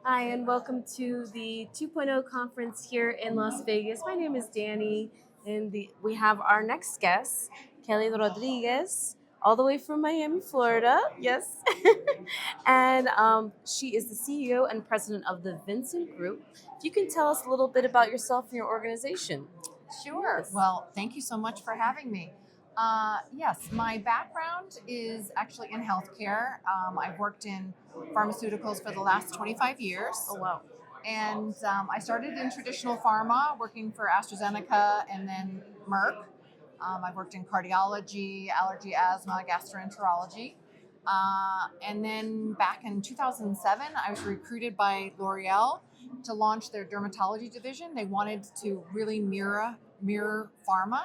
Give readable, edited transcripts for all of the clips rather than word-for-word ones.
Hi, and welcome to the 2.0 conference here in Las Vegas. My name is Danny, and we have our next guest, Kelly Rodriguez, all the way from Miami, Florida. Yes. and she is the CEO and president of the Vincent Group. If you can tell us a little bit about yourself and your organization. Sure. Yes. Well, thank you so much for having me. Yes, my background is actually in healthcare. I've worked in pharmaceuticals for the last 25 years. Oh, wow. And I started in traditional pharma, working for AstraZeneca and then Merck. I've worked in cardiology, allergy, asthma, gastroenterology. And then back in 2007, I was recruited by L'Oreal to launch their dermatology division. They wanted to really mirror pharma,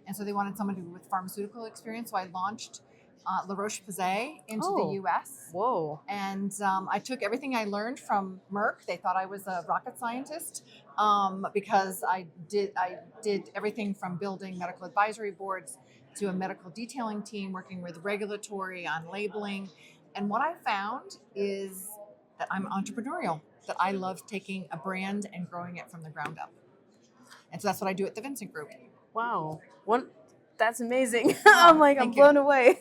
and so they wanted someone with pharmaceutical experience. So I launched La Roche-Posay into the Oh, U.S. whoa. And I took everything I learned from Merck. They thought I was a rocket scientist because I did everything from building medical advisory boards to a medical detailing team, working with regulatory on labeling. And what I found is that I'm entrepreneurial, that I love taking a brand and growing it from the ground up. And so that's what I do at the Vincent Group. Wow. That's amazing. Oh, I'm thank you. blown away.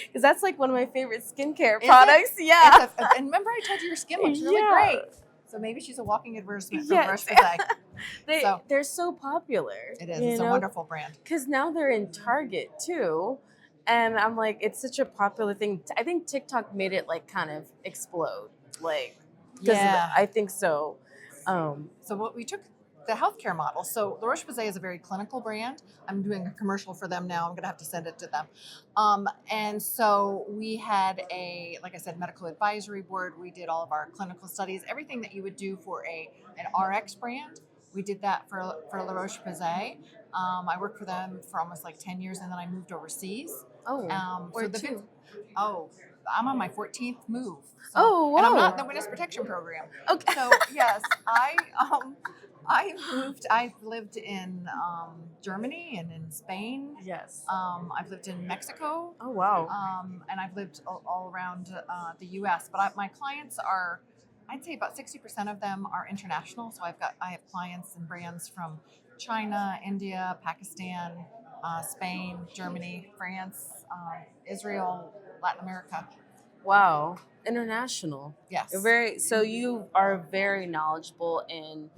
Because that's like one of my favorite skincare Is it? products. Yeah. And remember I told you your skin looks really Yeah. great. So maybe she's a walking advertisement for Yes. Roche-Posay. So They're so popular. it is. It's a wonderful brand. Because now they're in Target too. And I'm like, it's such a popular thing. I think TikTok made it like kind of explode. Like, Yeah. I think so. So what we took the healthcare model. So La Roche-Posay is a very clinical brand. I'm doing a commercial for them now. I'm going to have to send it to them. And so we had like I said, medical advisory board. We did all of our clinical studies, everything that you would do for an RX brand. We did that for La Roche-Posay. I worked for them for almost like 10 years, and then I moved overseas. Where to? Oh, I'm on my 14th move. So, Oh, and I'm whoa. not in the witness protection program. Okay. So yes, I moved. I've lived in Germany and in Spain. Yes. I've lived in Mexico. Oh, wow. And I've lived all around the U.S. But my clients are, I'd say about 60% of them are international. So I have clients and brands from China, India, Pakistan, Spain, Germany, France, Israel, Latin America. Wow, international. Yes. So you are very knowledgeable in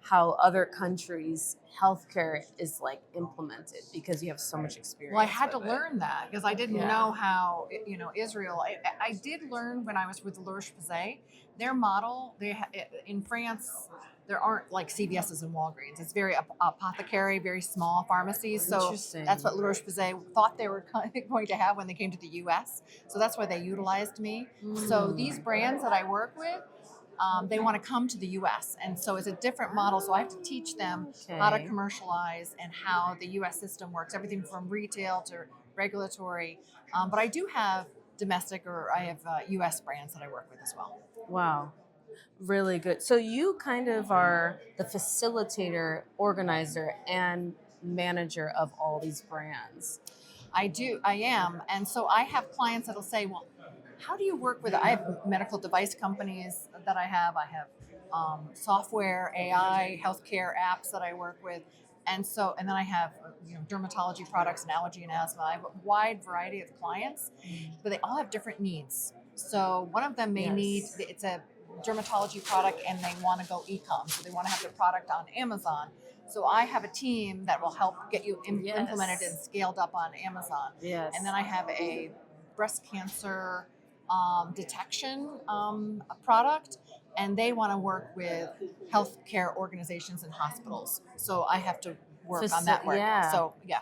how other countries' healthcare is like implemented because you have so much experience. Well, I had to with it. learn that because I didn't Yeah. know how, Israel. I did learn when I was with La Roche-Posay, their model. In France, there aren't like CVS's and Walgreens. It's very apothecary, very small pharmacies. So Interesting. that's what La Roche-Posay thought they were going to have when they came to the U.S. So that's why they utilized me. So these brands that I work with, they want to come to the U.S. And so it's a different model. So I have to teach them how to Okay. commercialize and how the U.S. system works, everything from retail to regulatory. But I do have domestic, or I have U.S. brands that I work with as well. Wow. Really good. So you kind of are the facilitator, organizer, and manager of all these brands. I am. And so I have clients that'll say, well, how do you work with, I have medical device companies that I have. I have software, AI, healthcare apps that I work with. And then I have, dermatology products and allergy and asthma. I have a wide variety of clients, but they all have different needs. So one of them may need, Yes. it's a dermatology product and they want to go e-com. So they want to have their product on Amazon. So I have a team that will help get you Yes. implemented and scaled up on Amazon. Yes. And then I have a breast cancer detection product, and they want to work with healthcare organizations and hospitals. So I have to work on that work. Yeah. So yeah,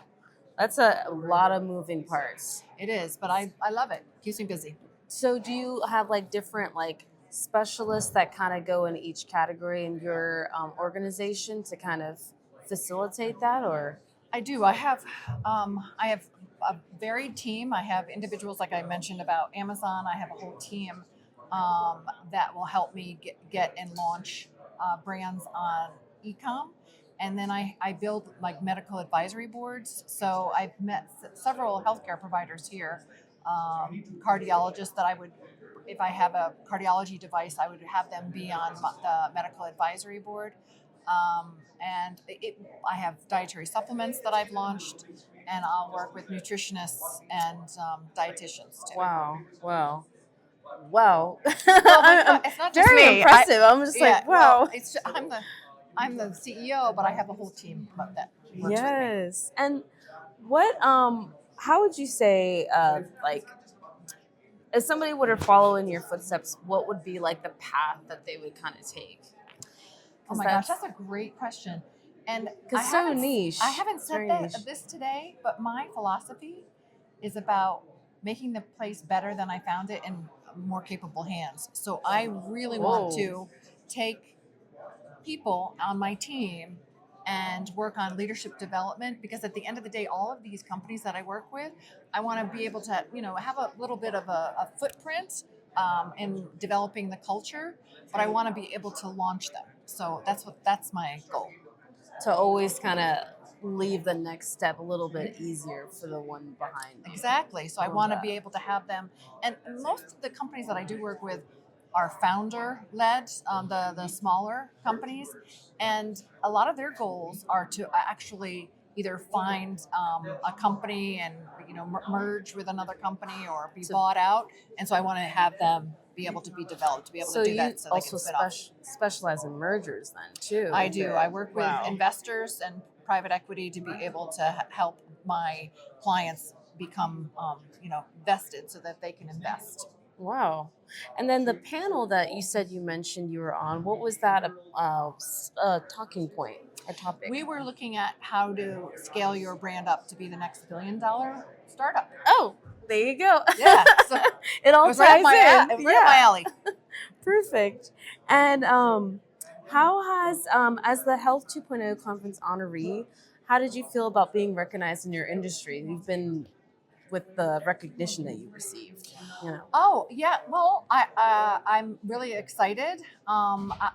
That's a lot of moving parts. it is, but I love it. Keeps me busy. So do you have like different like specialists that kind of go in each category in your organization to kind of facilitate that, or? I do. I have a varied team. I have individuals, like I mentioned about Amazon. I have a whole team that will help me get and launch brands on ecom. And then I build like medical advisory boards. So I've met several healthcare providers here cardiologists that I would, if I have a cardiology device, I would have them be on the medical advisory board. I have dietary supplements that I've launched, and I'll work with nutritionists and dietitians too. Wow. Wow. Wow. Well, my I'm it's not just very me. impressive. I'm just like, wow. Well, I'm the CEO, but I have a whole team that works with me. Yes. And what how would you say like if somebody were to follow in your footsteps, what would be like the path that they would kind of take? Oh my gosh, that's a great question. And because so niche. I haven't It's said very that niche. this today, but my philosophy is about making the place better than I found it in more capable hands. So I really want Whoa. to take people on my team and work on leadership development, because at the end of the day, all of these companies that I work with, I want to be able to, have a little bit of a footprint in developing the culture, but I want to be able to launch them. So that's my goal. To always kind of leave the next step a little bit easier for the one behind you. Exactly. So I Love want to that. be able to have them, and most of the companies that I do work with are founder led, the smaller companies, and a lot of their goals are to actually either find a company and merge with another company or be bought out. And so I want to have them be able to be developed, to be able to do that, so they also can spin off. specialize in mergers then too. I do. I work with Wow. investors and private equity to be able to help my clients become, vested so that they can invest. Wow. And then the panel that you said you mentioned you were on, what was that talking point or topic? We were looking at how to scale your brand up to be the next $1 billion startup. Oh, there you go. Yeah, so it all it was ties right up in. right up my alley. Perfect. And how has, as the Health 2.0 conference honoree, how did you feel about being recognized in your industry? You've been with the recognition that you received. Oh yeah, well, I'm really excited.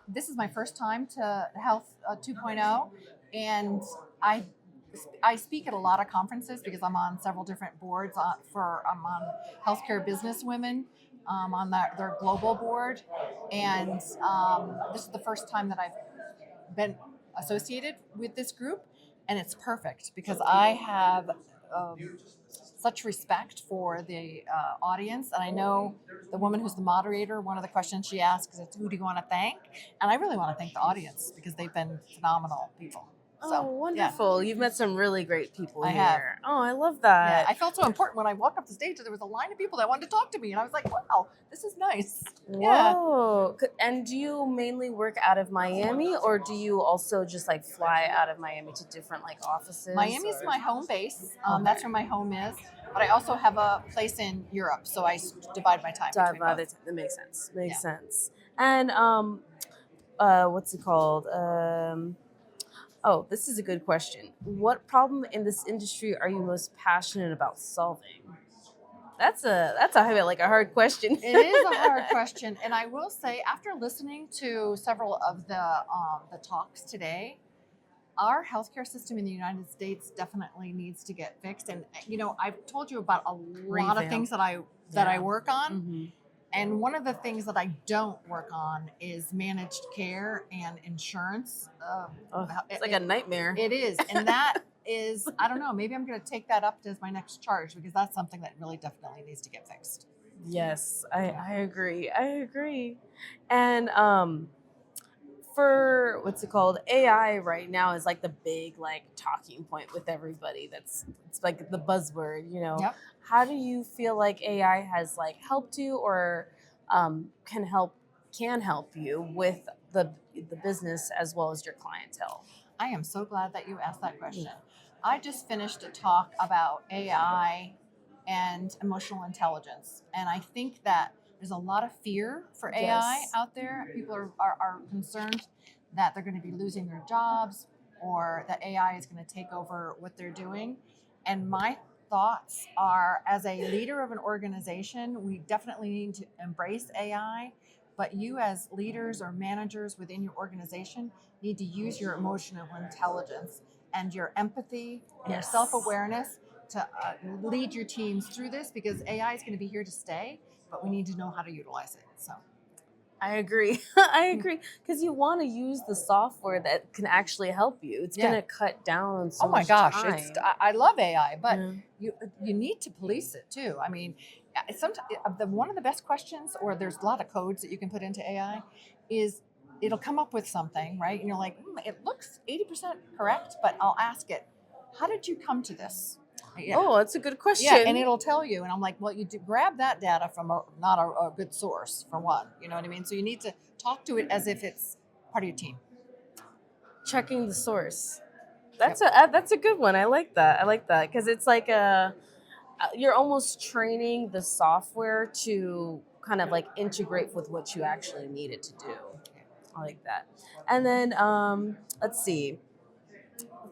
This is my first time to Health 2.0, and I speak at a lot of conferences because I'm on several different boards. I'm on Healthcare Business Women, on their global board, and this is the first time that I've been associated with this group, and it's perfect because I have such respect for the audience, and I know the woman who's the moderator, one of the questions she asks is, who do you want to thank? And I really want to thank the audience because they've been phenomenal people. So, oh, wonderful. Yeah. You've met some really great people I here. have. Oh, I love that. Yeah, I felt so important when I walked up the stage. There was a line of people that wanted to talk to me, and I was like, wow, this is nice. Whoa. Yeah. And do you mainly work out of Miami, or do you also just like fly out of Miami to different like offices? Miami's my home base. That's where my home is. But I also have a place in Europe, so I divide my time between both. That makes sense. Makes sense. And what's it called? Oh, this is a good question. What problem in this industry are you most passionate about solving? That's a hard question. It is a hard question, and I will say, after listening to several of the talks today, our healthcare system in the United States definitely needs to get fixed. And I've told you about a lot of things that I work on. Mm-hmm. And one of the things that I don't work on is managed care and insurance. It's like a nightmare. It is. And that is, I don't know, maybe I'm going to take that up as my next charge, because that's something that really definitely needs to get fixed. Yes, I agree. I agree. And for what's it called? AI right now is like the big like talking point with everybody. It's like the buzzword, Yep. How do you feel like AI has like helped you or can help you with the business as well as your clientele? I am so glad that you asked that question. I just finished a talk about AI and emotional intelligence, and I think that there's a lot of fear for AI out there. People are concerned that they're going to be losing their jobs, or that AI is going to take over what they're doing. And my thoughts are, as a leader of an organization, we definitely need to embrace AI, but you as leaders or managers within your organization need to use your emotional intelligence and your empathy and your self-awareness lead your teams through this, because AI is going to be here to stay, but we need to know how to utilize it. So I agree. I agree. Because you want to use the software that can actually help you. It's Yeah. going to cut down on so oh my much gosh, time. I love AI, but Yeah. you need to police it too. I mean, sometimes one of the best questions, or there's a lot of codes that you can put into AI, is it'll come up with something, right? And you're like, it looks 80% correct, but I'll ask it, how did you come to this? Yeah. Oh, that's a good question. Yeah, and it'll tell you, and I'm like, well, you do grab that data from not a good source, for one. You know what I mean? So you need to talk to it as if it's part of your team. Checking the source. That's a good one. I like that because it's like you're almost training the software to kind of like integrate with what you actually need it to do. I like that. And then let's see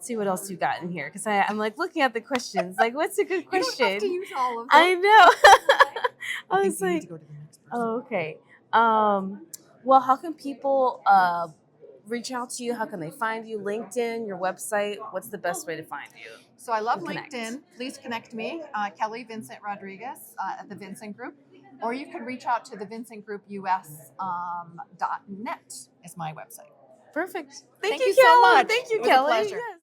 what else you got in here, because I'm like looking at the questions. Like, what's a good You don't question? have to use all of them. I know. I think was you need like, to go to the next person. oh, okay. Well, how can people reach out to you? How can they find you? LinkedIn, your website? What's the best way to find you? So I love and connect. LinkedIn. Please connect me, Kelly Vincent Rodriguez at the Vincent Group, or you can reach out to the Vincent Group US .net is my website. Perfect. Thank you, you so Kelly. much. Thank you, It was a Kelly. pleasure. Yes.